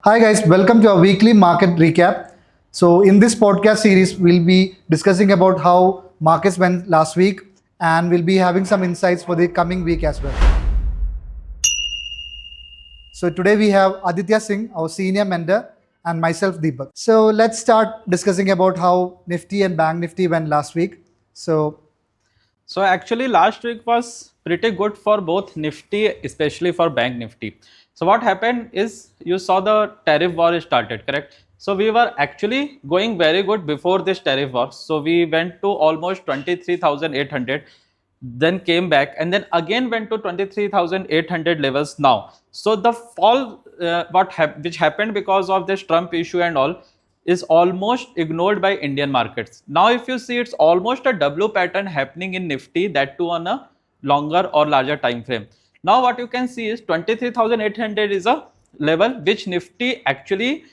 Hi guys, welcome to our weekly market recap. So in this podcast series, we'll be discussing about how markets went last week and we'll be having some insights for the coming week as well. So today we have Aditya Singh, our senior mentor, and myself Deepak. So let's start discussing about how Nifty and Bank Nifty went last week. So actually last week was pretty good for both Nifty, especially for Bank Nifty. So what happened is you saw the tariff war started, correct? So we were actually going very good before this tariff war. So we went to almost 23,800, then came back and then again went to 23,800 levels now. So the fall which happened because of this Trump issue and all is almost ignored by Indian markets. Now if you see, it's almost a W pattern happening in Nifty, that too on a longer or larger time frame. Now what you can see is 23,800 is a level which Nifty actually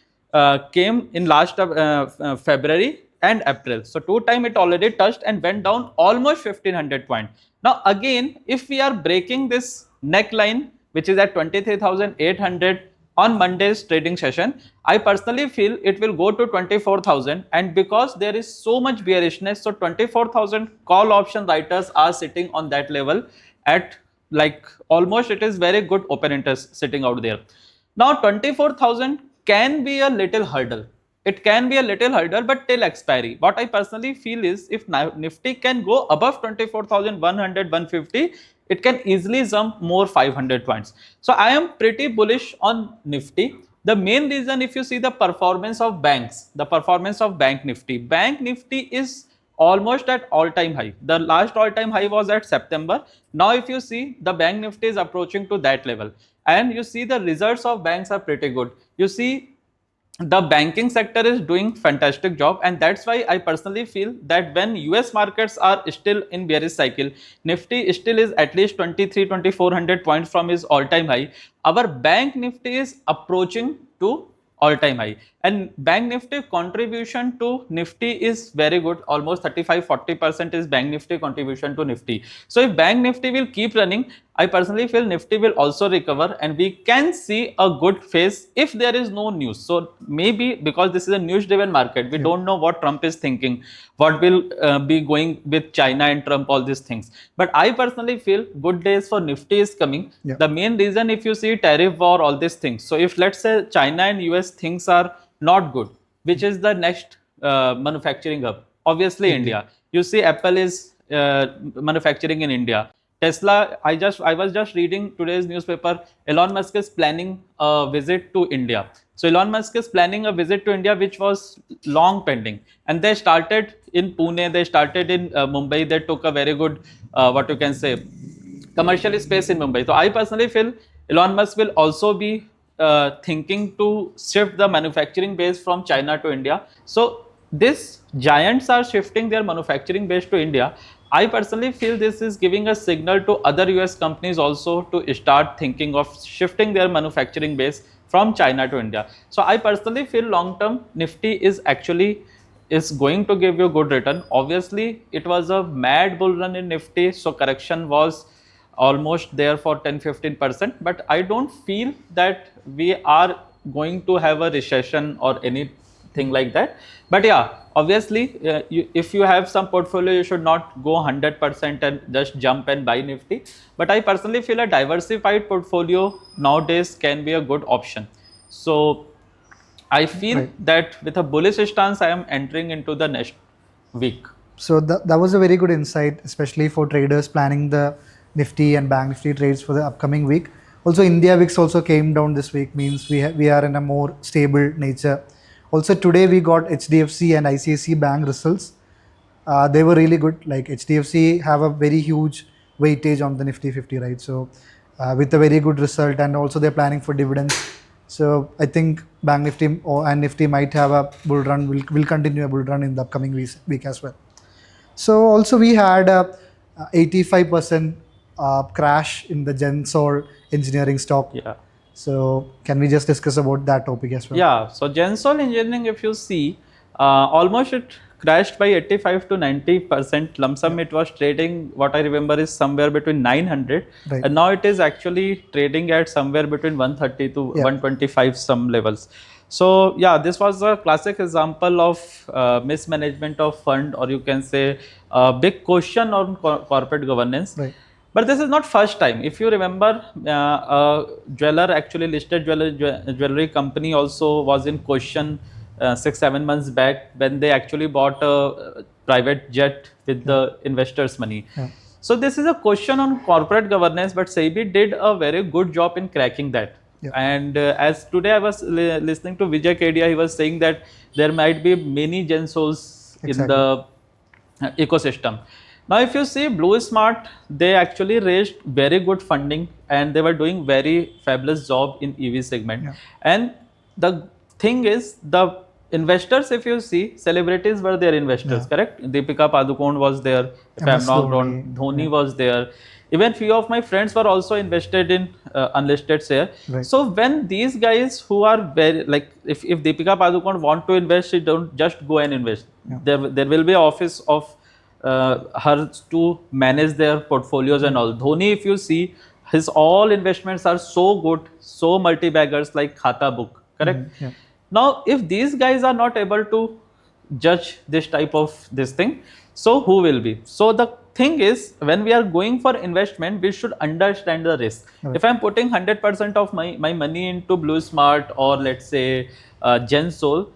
came in last February and April. So two times it already touched and went down almost 1500 points. Now again, if we are breaking this neckline which is at 23,800 on Monday's trading session, I personally feel it will go to 24,000, and because there is so much bearishness, so 24,000 call option writers are sitting on that level at like almost it is very good open interest sitting out there. Now 24,000 can be a little hurdle. It can be a little hurdle, but till expiry. What I personally feel is if Nifty can go above 24,100, 150, it can easily jump more 500 points. So I am pretty bullish on Nifty. The main reason, if you see the performance of banks, the performance of Bank Nifty is almost at all-time high. The last all-time high was at September. Now if you see, the Bank Nifty is approaching to that level, and you see the results of banks are pretty good. You see the banking sector is doing fantastic job, and that's why I personally feel that when US markets are still in bearish cycle, Nifty still is at least 23,400 points from its all-time high. Our Bank Nifty is approaching to all-time high, and Bank Nifty contribution to Nifty is very good. Almost 35-40% is Bank Nifty contribution to Nifty. So if Bank Nifty will keep running, I personally feel Nifty will also recover and we can see a good phase if there is no news. So maybe because this is a news driven market, we don't know what Trump is thinking, what will be going with China and Trump, all these things. But I personally feel good days for Nifty is coming. The main reason, if you see tariff war, all these things. So if let's say China and US things are not good, which is the next manufacturing hub? Obviously India. You see Apple is manufacturing in India. Tesla, I was just reading today's newspaper, Elon Musk is planning a visit to India. So Elon Musk is planning a visit to India which was long pending, and they started in Pune, they started in Mumbai, they took a very good what you can say commercial space in Mumbai. So I personally feel Elon Musk will also be thinking to shift the manufacturing base from China to India. So these giants are shifting their manufacturing base to India. I personally feel this is giving a signal to other US companies also to start thinking of shifting their manufacturing base from China to India. So I personally feel long term Nifty is actually going to give you good return. Obviously it was a mad bull run in Nifty, so correction was almost there for 10-15%, but I don't feel that we are going to have a recession or anything like that. But yeah, obviously if you have some portfolio, you should not go 100% and just jump and buy Nifty. But I personally feel a diversified portfolio nowadays can be a good option. So I feel that with a bullish stance, I am entering into the next week. So that was a very good insight, especially for traders planning the Nifty and Bank Nifty trades for the upcoming week. Also, India VIX also came down this week, means we are in a more stable nature. Also, today we got HDFC and ICICI Bank results. They were really good. Like HDFC have a very huge weightage on the Nifty 50, right? So with a very good result, and also they're planning for dividends. So I think Bank Nifty and Nifty might have a bull run, will continue a bull run in the upcoming week as well. So also we had a 85% crash in the Gensol engineering stock. Yeah. So can we just discuss about that topic as well? Yeah. So Gensol engineering, if you see, almost it crashed by 85 to 90% lump sum. It was trading, what I remember is somewhere between 900, Right. and now it is actually trading at somewhere between 130 to 125 some levels. So yeah, this was a classic example of mismanagement of fund, or you can say a big question on corporate governance. Right. But this is not first time. If you remember, a jeweler, actually listed jewelry company also was in question 6-7 months back, when they actually bought a private jet with the investors' money. Yeah. So this is a question on corporate governance, but SEBI did a very good job in cracking that. Yeah. And as today I was listening to Vijay Kedia, he was saying that there might be many Gensols in the ecosystem. Now, if you see Blue Smart, they actually raised very good funding, and they were doing very fabulous job in EV segment. Yeah. And the thing is, the investors, if you see, celebrities were their investors, correct? Deepika Padukone was there, if I am MS not wrong, Dhoni was there. Even few of my friends were also invested in unlisted share. Right. So when these guys who are very, like, if Deepika Padukone want to invest, she don't just go and invest. Yeah. There will be an office of her to manage their portfolios and all. Dhoni, if you see, his all investments are so good, so multi-baggers like Khata book, correct? Yeah. Now, if these guys are not able to judge this type of this thing, so who will be? So the thing is, when we are going for investment, we should understand the risk. Right. If I'm putting 100% of my money into Blue Smart, or let's say Gensol,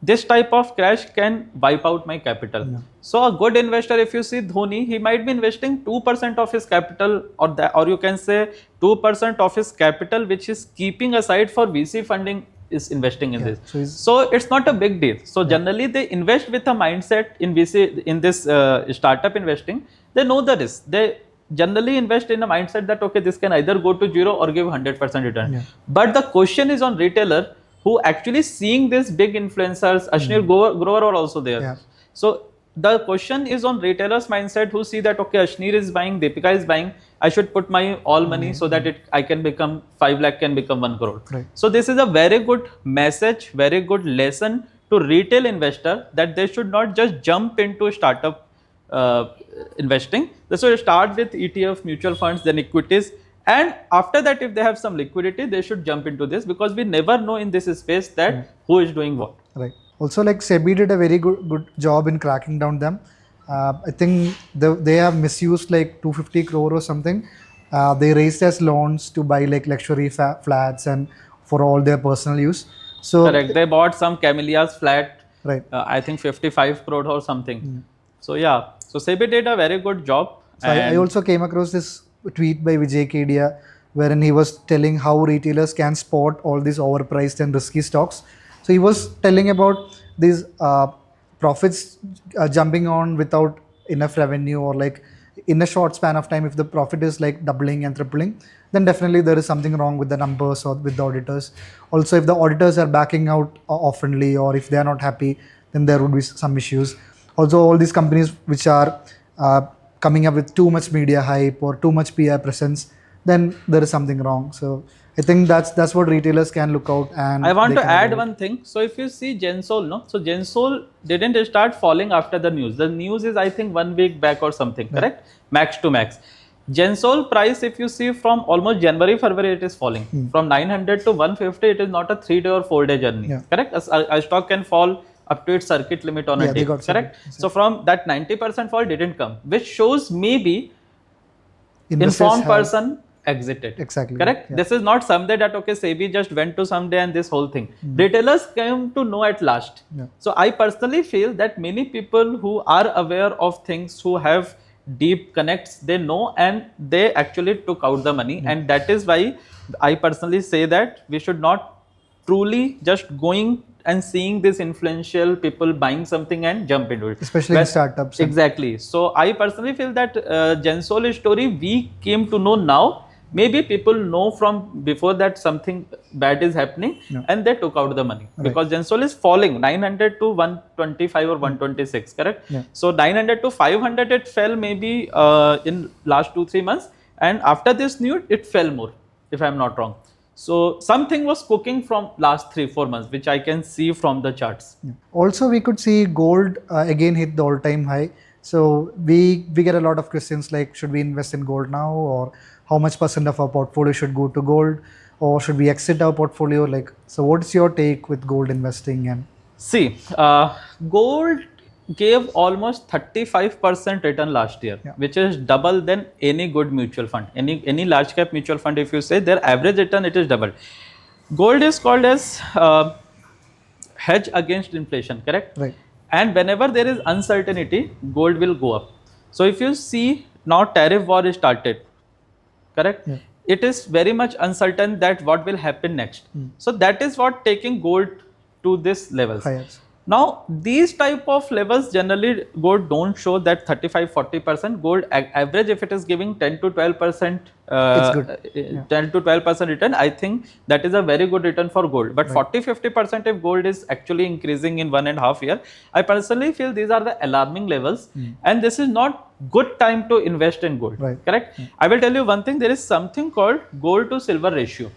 this type of crash can wipe out my capital. Yeah. So a good investor, if you see Dhoni, he might be investing 2% of his capital, or you can say 2% of his capital, which is keeping aside for VC funding, is investing in this. So it's not a big deal. So generally they invest with a mindset in VC, in this startup investing. They know the risk. They generally invest in a mindset that, okay, this can either go to zero or give 100% return. Yeah. But the question is on retailer who actually seeing these big influencers. Ashneer Grover are also there. Yeah. So the question is on retailers' mindset who see that, okay, Ashneer is buying, Deepika is buying, I should put my all money so that I can become 5 lakh can become 1 crore. Right. So this is a very good message, very good lesson to retail investor, that they should not just jump into startup investing. They should start with ETF, mutual funds, then equities. And after that, if they have some liquidity, they should jump into this, because we never know in this space that who is doing what. Right. Also, like SEBI did a very good job in cracking down them. I think they have misused like 250 crore or something. They raised as loans to buy like luxury flats and for all their personal use. So correct. They bought some Camellias flat. Right. I think 55 crore or something. So yeah. So SEBI did a very good job. So I also came across this tweet by Vijay Kedia, wherein he was telling how retailers can spot all these overpriced and risky stocks. So he was telling about these profits jumping on without enough revenue, or like in a short span of time, if the profit is like doubling and tripling, then definitely there is something wrong with the numbers or with the auditors. Also, if the auditors are backing out oftenly, or if they are not happy, then there would be some issues. Also, all these companies which are coming up with too much media hype or too much PR presence, then there is something wrong. So I think that's what retailers can look out. And I want to add one thing. So if you see Gensol, no, so Gensol didn't start falling after the news. The news is, I think, 1 week back or something, correct? Max to max. Gensol price, if you see from almost January, February, it is falling. From 900 to 150, it is not a 3-day or 4-day journey, correct? A stock can fall up to its circuit limit on a day, correct? So from that 90% fall didn't come, which shows maybe informed person exited. Exactly. Correct? This is not someday that, okay, SEBI just went to someday and this whole thing. Retailers came to know at last. So I personally feel that many people who are aware of things, who have deep connects, they know, and they actually took out the money. And that is why I personally say that we should not truly just going and seeing these influential people buying something and jump into it. Especially in startups. Exactly. So I personally feel that Gensol story we came to know now. Maybe people know from before that something bad is happening, and they took out the money. Because Gensol is falling 900 to 125 or 126, correct? So 900 to 500 it fell maybe in last 2-3 months, and after this news it fell more, if I am not wrong. So something was cooking from last 3-4 months, which I can see from the charts. Yeah. Also, we could see gold again hit the all-time high. So we get a lot of questions like, should we invest in gold now, or how much percent of our portfolio should go to gold, or should we exit our portfolio? Like, so what's your take with gold investing? And See, gold gave almost 35% return last year, Yeah. which is double than any good mutual fund. Any large cap mutual fund, if you say their average return, it is double. Gold is called as hedge against inflation, correct? Right. And whenever there is uncertainty, gold will go up. So if you see now tariff war is started, correct? Yeah. It is very much uncertain that what will happen next. So that is what taking gold to this levels. Higher. Now these type of levels generally gold don't show that 35-40%. Gold average, if it is giving 10 to 12%, It's good. Yeah. 10 to 12% return, I think that is a very good return for gold. But Right. 40-50% if gold is actually increasing in 1.5 year, I personally feel these are the alarming levels, and this is not good time to invest in gold. Right. Correct? I will tell you one thing, there is something called gold to silver ratio.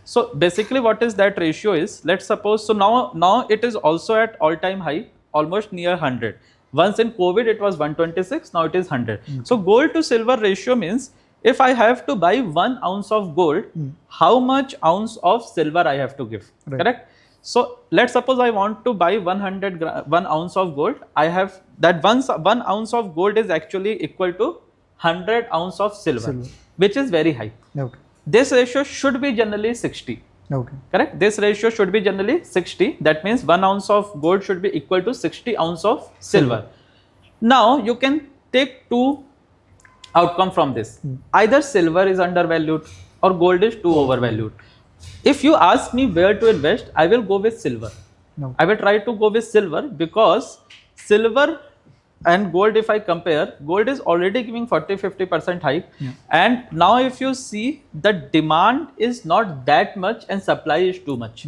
So basically what is that ratio is, let's suppose, so now it is also at all time high, almost near 100. Once in COVID it was 126, now it is 100. So gold to silver ratio means if I have to buy 1 ounce of gold, how much ounce of silver I have to give, Right. correct? So let's suppose I want to buy 1 ounce of gold, I have that 1 ounce of gold is actually equal to 100 ounce of silver. Which is very high. Okay. This ratio should be generally 60. Okay. Correct? This ratio should be generally 60. That means 1 ounce of gold should be equal to 60 ounce of silver. Now you can take two outcome from this. Either silver is undervalued or gold is too overvalued. If you ask me where to invest, I will go with silver. No. I will try to go with silver because silver and gold, if I compare, gold is already giving 40-50% hike, and now if you see the demand is not that much and supply is too much.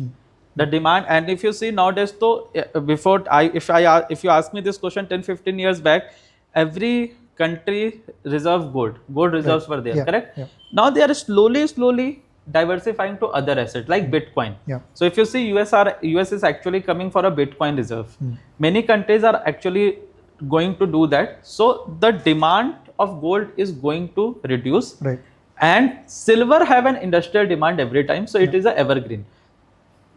The demand, and if you see nowadays, so before if you ask me this question 10-15 years back, every country reserve gold reserves were there, Yeah. correct? Yeah. Now they are slowly diversifying to other assets like Bitcoin. Yeah. So if you see US is actually coming for a Bitcoin reserve. Many countries are actually going to do that. So the demand of gold is going to reduce. Right. And silver have an industrial demand every time. So it is a evergreen.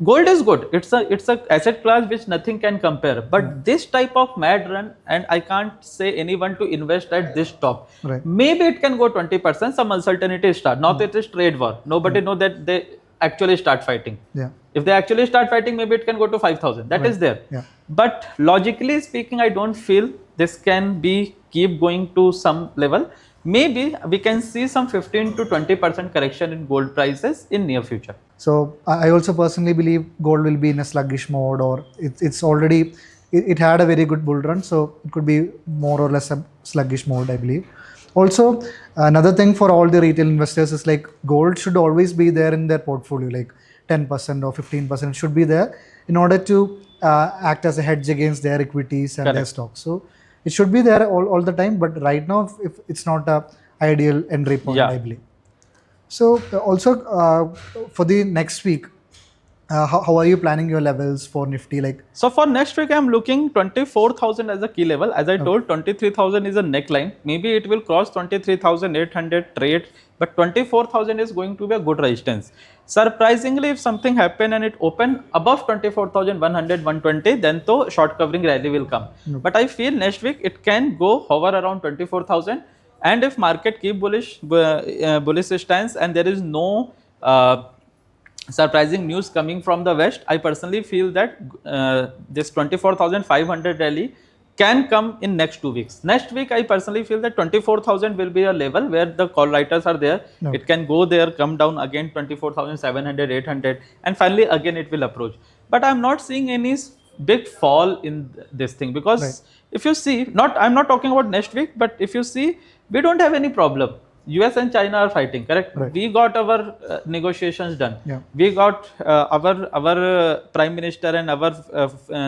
Gold is good. It's a asset class which nothing can compare. But this type of mad run, and I can't say anyone to invest at this top. Right. Maybe it can go 20%. Some uncertainty start. Now that it is trade war. Nobody know that they actually start fighting. Yeah. If they actually start fighting, maybe it can go to 5,000. That is there. Yeah. But logically speaking, I don't feel this can be keep going to some level. Maybe we can see some 15 to 20% correction in gold prices in near future. So I also personally believe gold will be in a sluggish mode, or it's already, it had a very good bull run, so it could be more or less a sluggish mode, I believe. Also, another thing for all the retail investors is like gold should always be there in their portfolio, like 10% or 15% should be there in order to act as a hedge against their equities and their stocks. So it should be there all the time, but right now if it's not a ideal entry point, I believe. So also for the next week, how are you planning your levels for Nifty? Like, so for next week, I'm looking 24,000 as a key level. As I told, 23,000 is a neckline. Maybe it will cross 23,800 trade, but 24,000 is going to be a good resistance. Surprisingly, if something happen and it open above 24,100, 120, then the short covering rally will come. But I feel next week it can go hover around 24,000. And if market keep bullish stance and there is no surprising news coming from the West, I personally feel that this 24,500 rally can come in next 2 weeks. Next week, I personally feel that 24,000 will be a level where the call writers are there. It can go there, come down again 24,700, 800, and finally again it will approach. But I'm not seeing any big fall in this thing because if you see, I'm not talking about next week, but if you see, we don't have any problem. US and China are fighting, correct? We got our negotiations done. We got our prime minister and our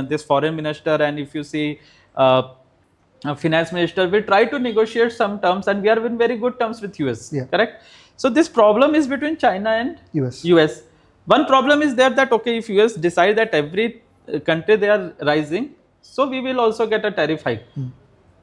this foreign minister, and if you see finance minister, we try to negotiate some terms, and we are in very good terms with US, correct? So this problem is between China and US. One problem is there that okay, if US decide that every country they are rising, so we will also get a tariff hike.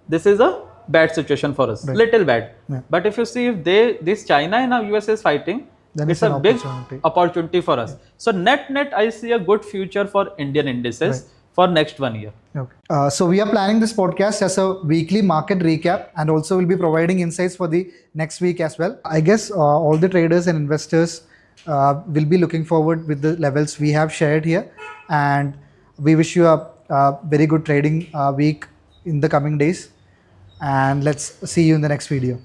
This is a bad situation for us, Right. little bad. Yeah. But if you see, if this China and now US is fighting, Then it's it's a an big opportunity. opportunity for us. So net I see a good future for Indian indices for next 1 year. Okay. So we are planning this podcast as a weekly market recap, and also will be providing insights for the next week as well. I guess all the traders and investors will be looking forward with the levels we have shared here, and we wish you a very good trading week in the coming days. And let's see you in the next video.